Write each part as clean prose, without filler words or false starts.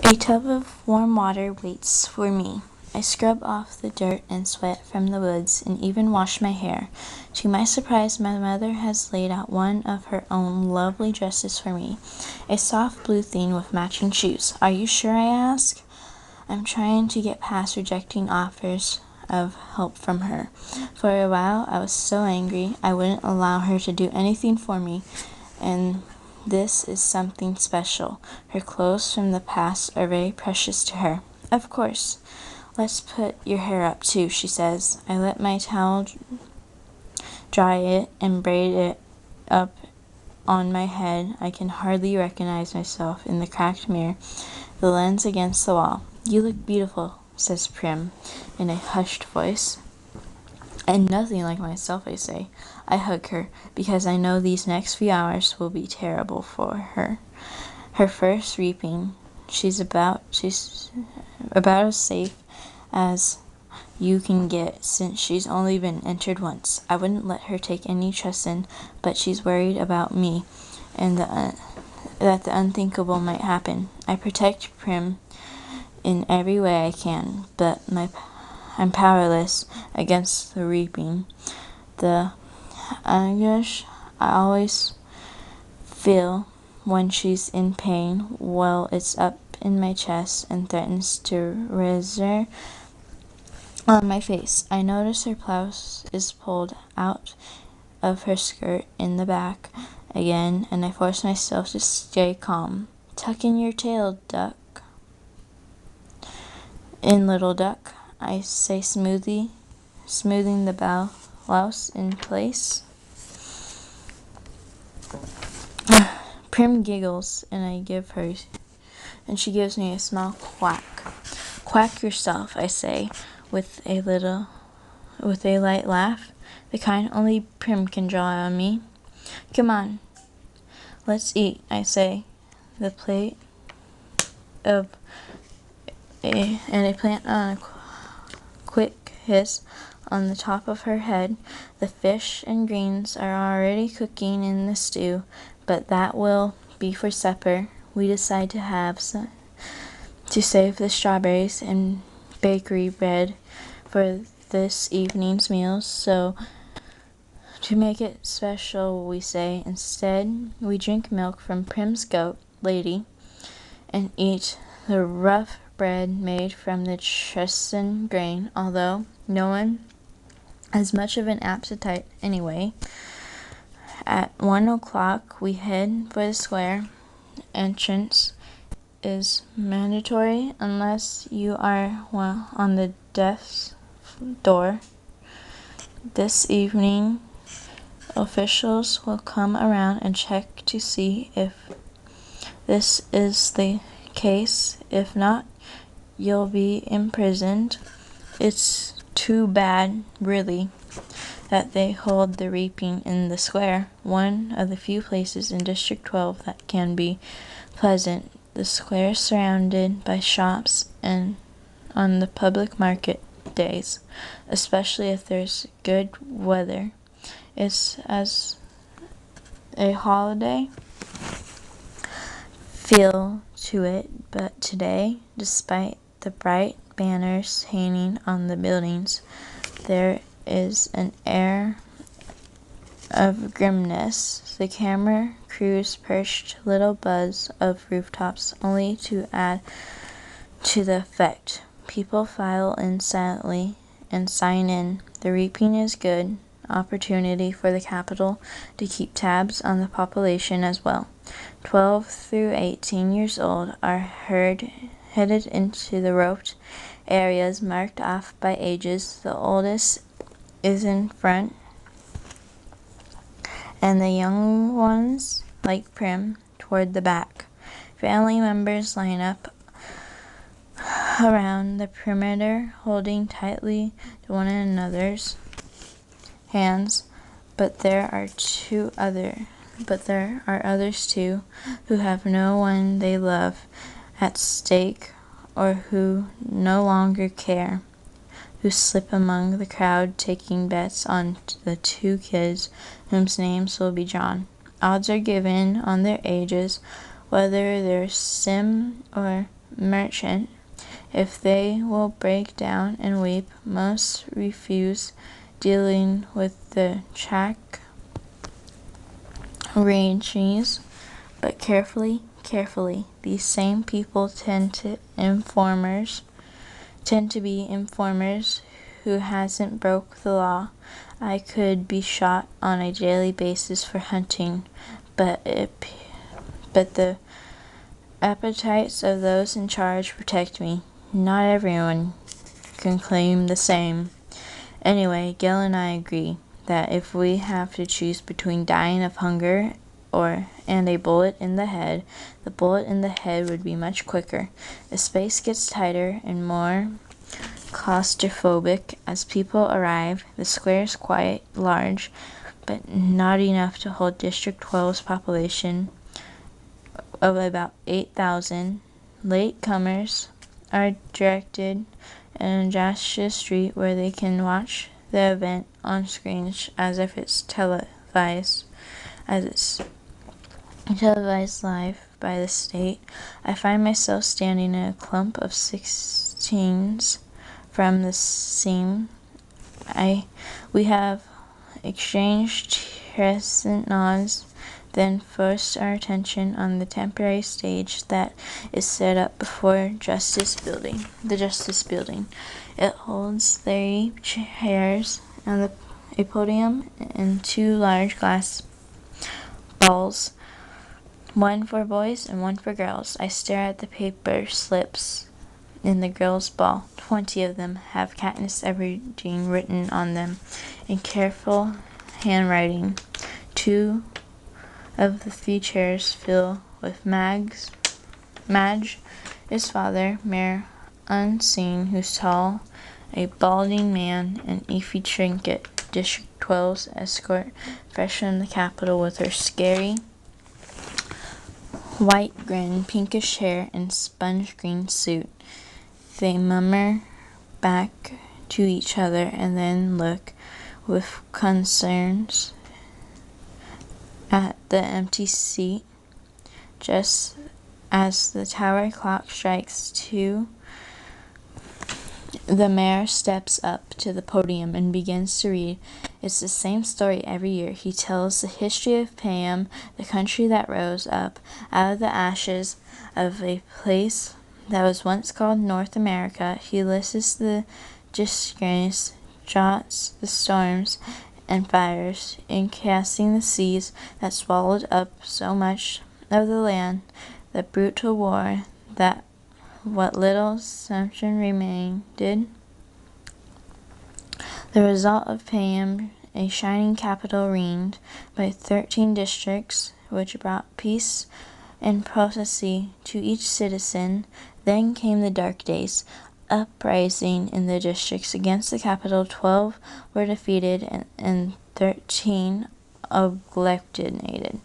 A tub of warm water waits for me. I scrub off the dirt and sweat from the woods and even wash my hair. To my surprise, my mother has laid out one of her own lovely dresses for me, a soft blue thing with matching shoes. Are you sure? I ask. I'm trying to get past rejecting offers of help from her. For a while, I was so angry I wouldn't allow her to do anything for me, and this is something special. Her clothes from the past are very precious to her. Of course. Let's put your hair up too, she says. I let my towel dry it and braid it up on my head. I can hardly recognize myself in the cracked mirror, the lens against the wall. You look beautiful, says Prim in a hushed voice. And nothing like myself, I say. I hug her, because I know these next few hours will be terrible for her. Her first reaping, she's about as safe as you can get, since she's only been entered once. I wouldn't let her take any trustin', but she's worried about me, and that the unthinkable might happen. I protect Prim in every way I can, but I'm powerless against the reaping. The anguish I always feel when she's in pain, well, it's up in my chest and threatens to rear on my face. I notice her blouse is pulled out of her skirt in the back again, and I force myself to stay calm. Tuck in your tail, duck. In, little duck, I say smoothing the blouse in place. Prim giggles, and she gives me a small quack. Quack yourself, I say, with a light laugh, the kind only Prim can draw on me. Come on, let's eat, I say. The plate and I plant on a quick hiss on the top of her head. The fish and greens are already cooking in the stew, but that will be for supper. We decide to save the strawberries and bakery bread for this evening's meals, so to make it special, we say. Instead, we drink milk from Prim's goat, Lady, and eat the rough bread made from the Treston grain, although no one has much of an appetite anyway. At 1 o'clock, we head for the square. Entrance is mandatory unless you are on the death's door. This evening, officials will come around and check to see if this is the case. If not, you'll be imprisoned. It's too bad, really, that they hold the reaping in the square, one of the few places in District 12 that can be pleasant. The square is surrounded by shops, and on the public market days, especially if there's good weather, it's as a holiday feel to it. But today, despite the bright banners hanging on the buildings, there is an air of grimness. The camera crews perched little buzz of rooftops, only to add to the effect. People file in silently and sign in. The reaping is good opportunity for the Capitol to keep tabs on the population as well. 12 through 18 years old are headed into the roped areas marked off by ages. The oldest is in front, and the young ones, like Prim, toward the back. Family members line up around the perimeter, holding tightly to one another's hands, but there are others too who have no one they love at stake, or who no longer care, who slip among the crowd, taking bets on the 2 kids whose names will be John. Odds are given on their ages, whether they're Sim or merchant. If they will break down and weep, most refuse dealing with the track ranges. But carefully, these same people tend to be informers who hasn't broke the law. I could be shot on a daily basis for hunting, but the appetites of those in charge protect me. Not everyone can claim the same. Anyway, Gil and I agree that if we have to choose between dying of hunger and a bullet in the head, the bullet in the head would be much quicker. The space gets tighter and more claustrophobic as people arrive. The square is quite large, but not enough to hold District 12's population of about 8,000. Latecomers are directed in Joshua Street, where they can watch the event on screens as if it's televised live by the state. I find myself standing in a clump of 16s from the scene. We have exchanged crescent nods, then focused our attention on the temporary stage that is set up before the Justice Building. It holds 30 chairs and a podium and 2 large glass balls, one for boys and one for girls. I stare at the paper slips in the girls' ball. 20 of them have Katniss Everdeen written on them in careful handwriting. 2 of the 3 chairs fill with Madge, his father, Mayor Unseen, who's tall, a balding man, and Effie Trinket, District 12's escort, fresh from the Capitol with her scary white grin, pinkish hair, and sponge green suit. They murmur back to each other and then look with concerns at the empty seat. Just as the tower clock strikes 2, the mayor steps up to the podium and begins to read. It's the same story every year. He tells the history of Payam, the country that rose up out of the ashes of a place that was once called North America. He lists the disgrace, jots the storms and fires, in casting the seas that swallowed up so much of the land, the brutal war that what little assumption remained. The result of Payam, a shining capital ringed by 13 districts, which brought peace and prosperity to each citizen. Then came the dark days. Uprising in the districts against the capital. 12 were defeated and 13 obliterated.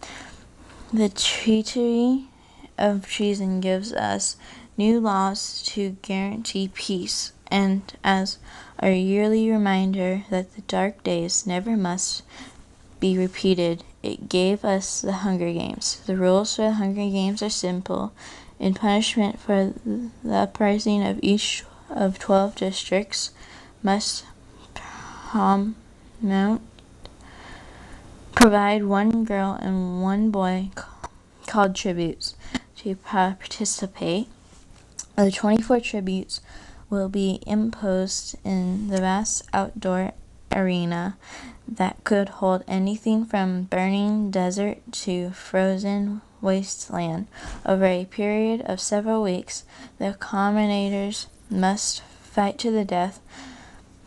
The Treaty of Treason gives us new laws to guarantee peace, and as our yearly reminder that the dark days never must be repeated, it gave us the Hunger Games. The rules for the Hunger Games are simple. In punishment for the uprising of each of 12 districts, must provide 1 girl and 1 boy called tributes to participate. The 24 tributes will be imposed in the vast outdoor arena that could hold anything from burning desert to frozen wasteland. Over a period of several weeks, the commoners must fight to the death.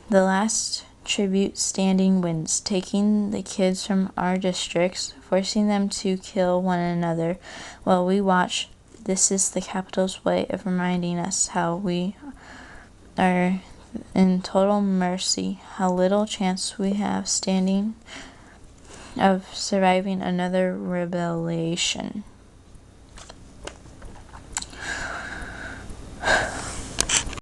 The last tribute standing wins, taking the kids from our districts, forcing them to kill one another while we watch. This is the Capitol's way of reminding us how we are in total mercy, how little chance we have standing of surviving another rebellion.